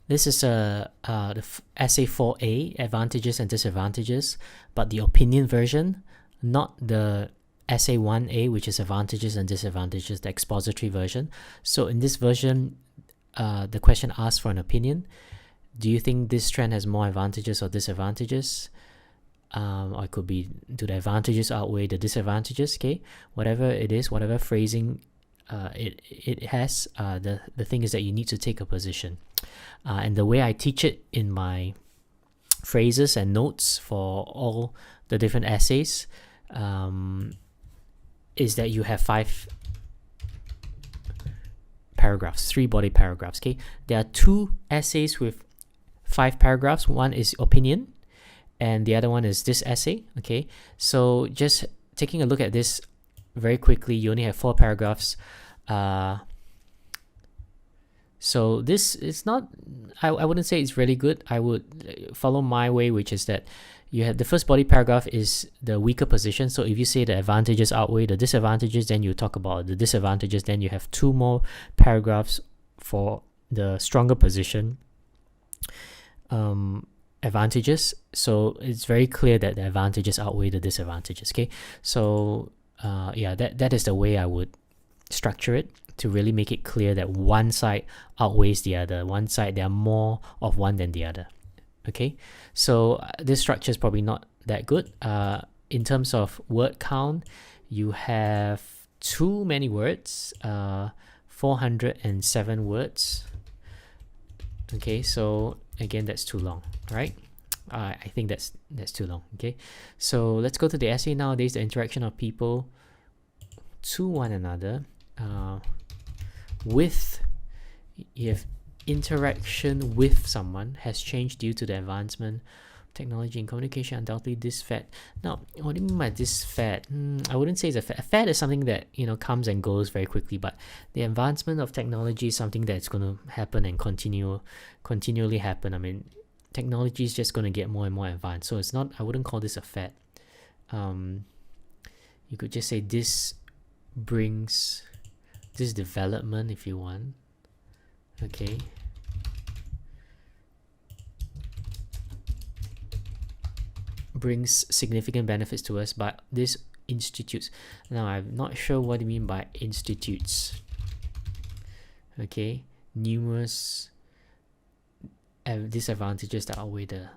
This is essay 4A, advantages and disadvantages, but the opinion version, not the essay 1A, which is advantages and disadvantages, the expository version. So in this version, the question asks for an opinion. Do you think this trend has more advantages or disadvantages? Or it could be, do the advantages outweigh the disadvantages? Okay, whatever it is, whatever phrasing it has, the thing is that you need to take a position. And the way I teach it in my phrases and notes for all the different essays is that you have 5 paragraphs, 3 body paragraphs. Okay, there are 2 essays with 5 paragraphs. One is opinion, and the other one is this essay. Okay, so just taking a look at this very quickly, you only have 4 paragraphs. So this is not, I wouldn't say it's really good. I would follow my way, which is that you have the first body paragraph is the weaker position. So if you say the advantages outweigh the disadvantages, then you talk about the disadvantages. Then you have 2 more paragraphs for the stronger position advantages. So it's very clear that the advantages outweigh the disadvantages. Okay, so yeah, that is the way I would structure it, to really make it clear that one side outweighs the other. One side, there are more of one than the other. Okay, so this structure is probably not that good. In terms of word count, you have too many words, 407 words. Okay, so again, that's too long, right? I think that's too long. Okay, so let's go to the essay nowadays. The interaction of people to one another. With, you have interaction with someone has changed due to the advancement of technology and communication. Undoubtedly, this fad. Now, what do you mean by this fad? I wouldn't say it's a fad. A fad is something that, you know, comes and goes very quickly, but the advancement of technology is something that's going to happen and continually happen. I mean, technology is just going to get more and more advanced. So it's not, I wouldn't call this a fad. You could just say this brings this development, if you want. Okay, brings significant benefits to us, but this institutes. Now, I'm not sure what you mean by institutes. Okay, numerous disadvantages that outweigh the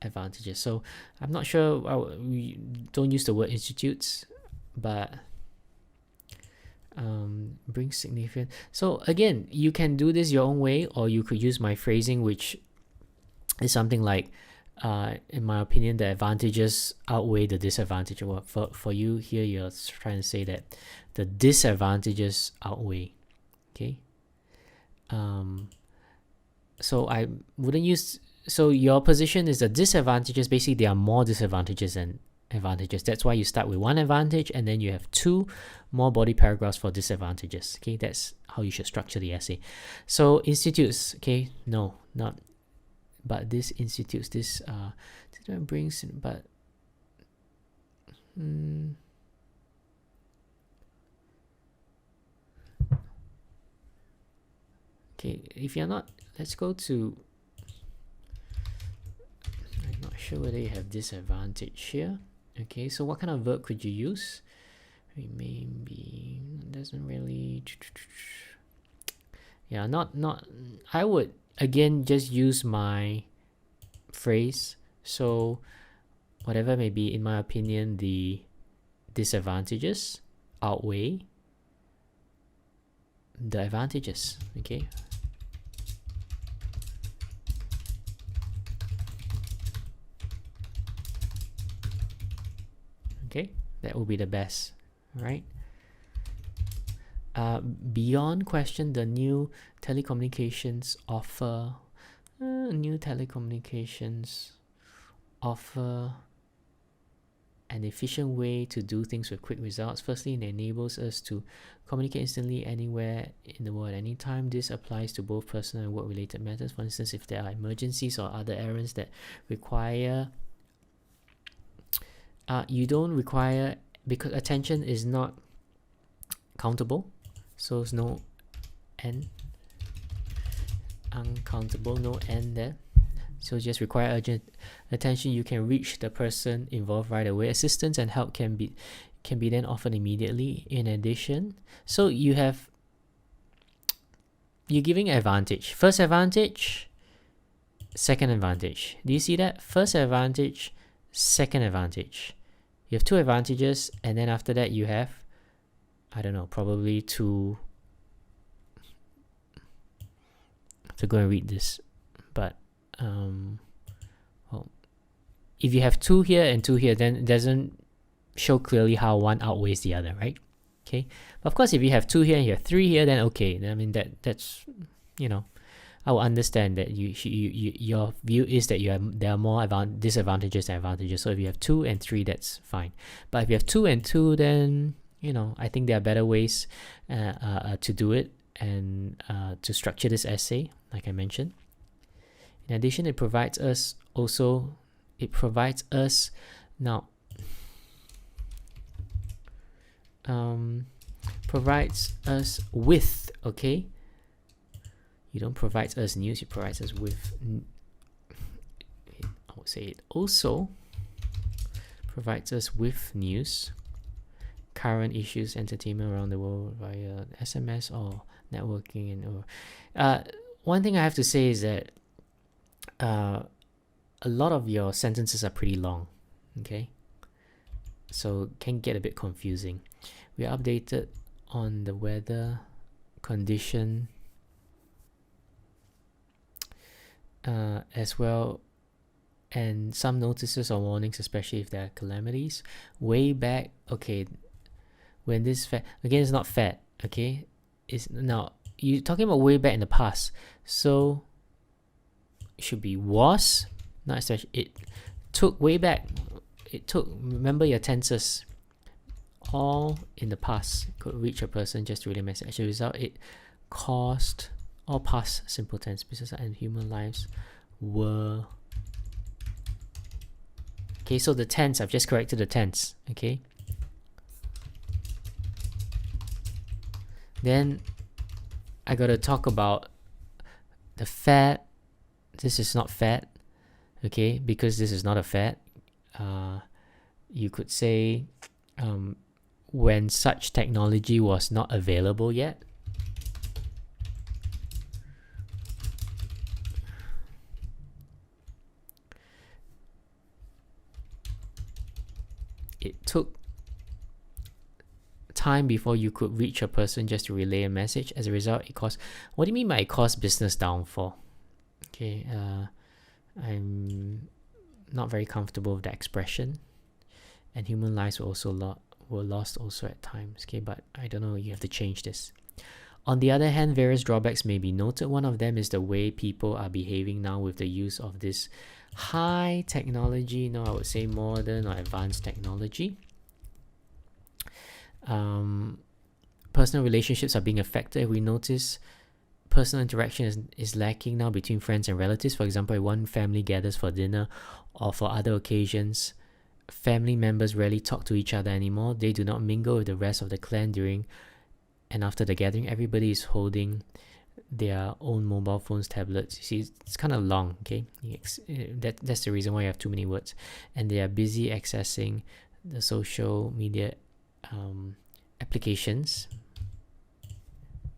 advantages. So I'm not sure. We don't use the word institutes, but brings significant. So again, you can do this your own way, or you could use my phrasing, which is something like, in my opinion, the advantages outweigh the disadvantages. Well, for you here, you're trying to say that the disadvantages outweigh. Okay. So I wouldn't use. So your position is the disadvantages. Basically, there are more disadvantages than advantages. That's why you start with one advantage and then you have 2 more body paragraphs for disadvantages. Okay, that's how you should structure the essay. So institutes, okay, no, not, but this institutes, this brings, but okay, if you're not, let's go to, I'm not sure whether you have disadvantage here. Okay, so what kind of verb could you use? Maybe doesn't really. Yeah, not. I would again just use my phrase. So whatever may be, in my opinion, the disadvantages outweigh the advantages. Okay. Okay, that will be the best, right? Beyond question, the new telecommunications offer an efficient way to do things with quick results. Firstly, it enables us to communicate instantly anywhere in the world, anytime. This applies to both personal and work-related matters. For instance, if there are emergencies or other errands that require you don't require, because attention is not countable, so it's no n. uncountable, no end there. So just require urgent attention. You can reach the person involved right away. Assistance and help can be then offered immediately. In addition, so you're giving advantage. First advantage, second advantage. Do you see that? First advantage, second advantage. You have two advantages, and then after that you have, I don't know, probably two. I have to go and read this, but well, if you have two here and two here, then it doesn't show clearly how one outweighs the other, right? Okay, but of course, if you have two here and you have three here, then okay. I mean that's I will understand that your view is that there are more disadvantages than advantages. So if you have 2 and 3, that's fine. But if you have 2 and 2, then I think there are better ways to do it and to structure this essay, like I mentioned. In addition, it provides us with, okay. You don't provide us news, you provide us with, I would say it also provides us with news, current issues, entertainment around the world via SMS or networking. And one thing I have to say is that a lot of your sentences are pretty long, okay? So can get a bit confusing. We are updated on the weather condition as well, and some notices or warnings, especially if there are calamities. Way back, okay, when this again, it's not fat, okay? It's now you're talking about way back in the past, so it should be was, not especially. It took way back. It took. Remember your tenses. All in the past could reach a person just to relay a message. As a result, it caused all past simple tense business and human lives were. Okay, so the tense, I've just corrected the tense. Okay. Then I gotta talk about the fat. This is not fat. Okay, because this is not a fat. You could say when such technology was not available yet. It took time before you could reach a person just to relay a message. As a result, it caused. What do you mean by it caused business downfall? Okay, I'm not very comfortable with that expression. And human lives were also lost also at times. Okay, but I don't know. You have to change this. On the other hand, various drawbacks may be noted. One of them is the way people are behaving now with the use of this high technology, I would say modern or advanced technology. Personal relationships are being affected. We notice personal interaction is lacking now between friends and relatives. For example, if one family gathers for dinner or for other occasions, family members rarely talk to each other anymore. They do not mingle with the rest of the clan during and after the gathering. Everybody is holding their own mobile phones, tablets. You see, it's kind of long, okay? That's the reason why you have too many words. And they are busy accessing the social media applications,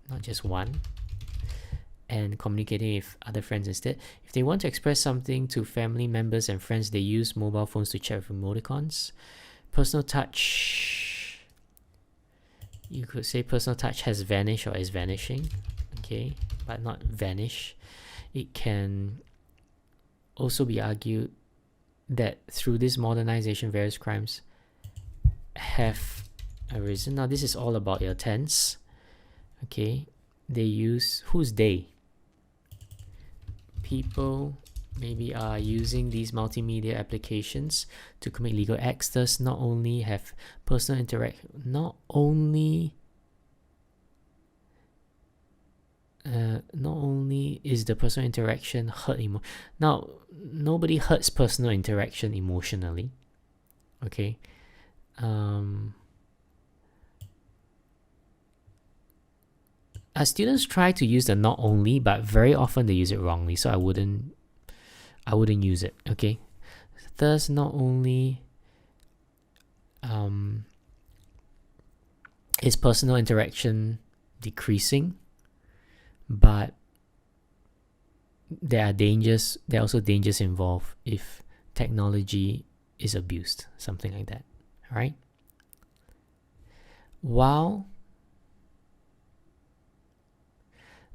not just one, and communicating with other friends instead. If they want to express something to family members and friends, they use mobile phones to chat with emoticons. Personal touch, you could say personal touch has vanished or is vanishing, okay, but not vanish. It can also be argued that through this modernization, various crimes have arisen. Now, this is all about your tense, okay? They use, who's they? People maybe are using these multimedia applications to commit legal acts. Thus, not only have personal interaction, not only is the personal interaction hurt now, nobody hurts personal interaction emotionally, okay? students try to use the not only, but very often they use it wrongly. So I wouldn't use it. Okay, thus not only is personal interaction decreasing, but there are also dangers involved if technology is abused, something like that. All right. While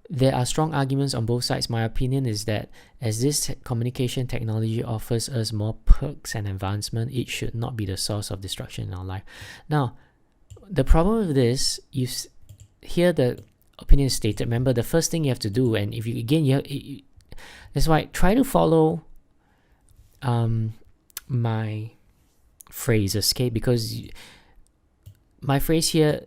there are strong arguments on both sides, my opinion is that as this communication technology offers us more perks and advancement, it should not be the source of destruction in our life. Now, the problem with this, you hear the opinion stated. Remember, the first thing you have to do, and if you that's why try to follow my phrases, okay? Because my phrase here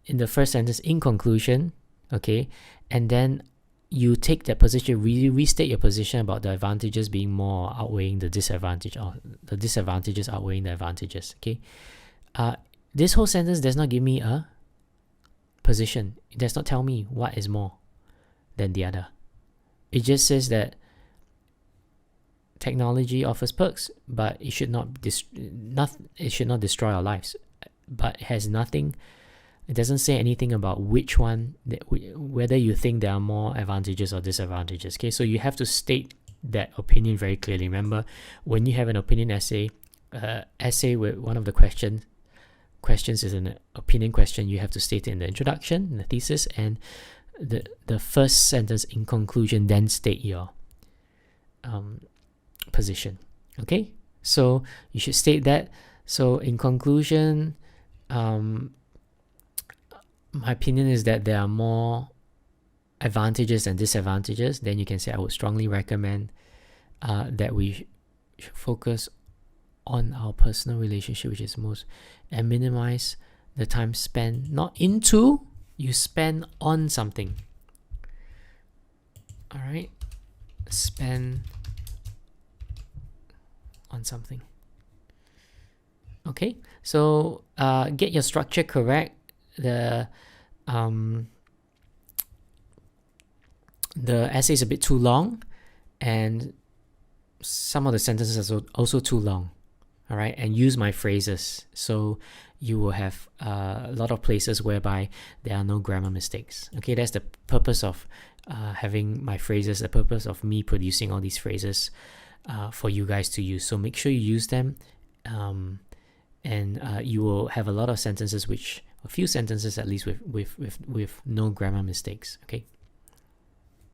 in the first sentence, in conclusion, okay, and then you take that position, restate your position about the advantages being more outweighing the disadvantage, or the disadvantages outweighing the advantages, okay? This whole sentence does not give me a position. It does not tell me what is more than the other. It just says that technology offers perks, but it should not destroy our lives. But it has nothing. It doesn't say anything about which one, whether you think there are more advantages or disadvantages. Okay, so you have to state that opinion very clearly. Remember, when you have an opinion essay, with one of the questions is an opinion question, you have to state it in the introduction, in the thesis, and the first sentence in conclusion, then state your position. Okay, so you should state that. So in conclusion, my opinion is that there are more advantages than disadvantages. Then you can say, I would strongly recommend that we should focus on our personal relationship, which is most, and minimize the time spent not into, you spend on something. All right, spend on something. Okay, so get your structure correct. The essay is a bit too long, and some of the sentences are also too long. All right, and use my phrases, so you will have a lot of places whereby there are no grammar mistakes. Okay, that's the purpose of having my phrases, the purpose of me producing all these phrases for you guys to use. So make sure you use them, and you will have a lot of sentences, a few sentences at least, with no grammar mistakes. Okay.